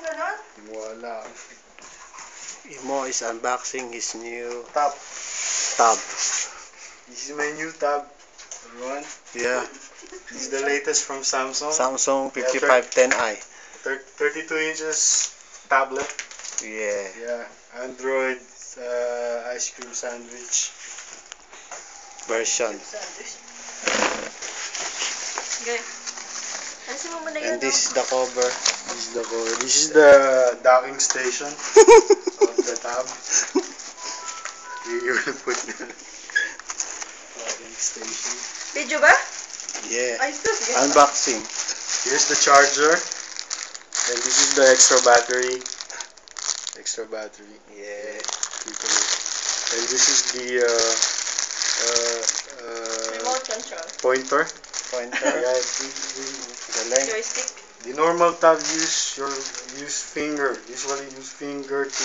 Wala. Imo is unboxing his new Tab. tab. This is my new tab, everyone. Yeah, This is the latest from Samsung. Samsung 5510i. 32 inches tablet. Yeah. Yeah, Android ice cream sandwich Version. Okay. Alisin mo muna yun, And this is the cover. This is the cover. This is the docking station of the tab. You're gonna put the docking station. Video ba? Yeah. Ay, ito. Sige. Unboxing. Here's the charger. And this is the extra battery. Extra battery. Yeah. And this is the Remote control. pointer. Pointer. Yeah, The length. Joystick. the normal tab use finger. Usually use finger to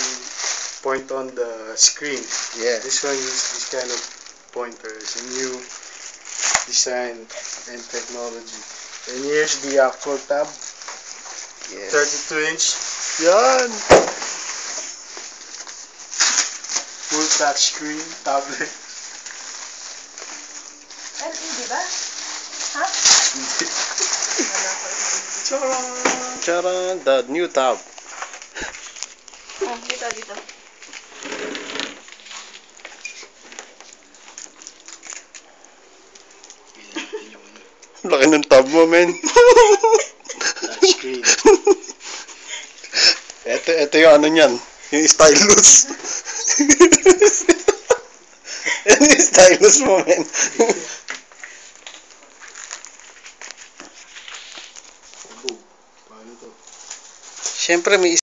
point on the screen. Yeah. This one uses this kind of pointer. It's a new design and technology. And here's the actual tab. Yes. 32 inch. Yan. Full touch screen tablet. LED ba? Ha? Charan. The new tab. Dito. Laki ng tab mo, men. Touch screen. Ito yung ano niyan. Yung stylus. Yan yung stylus mo, men. Paano to? Siyempre may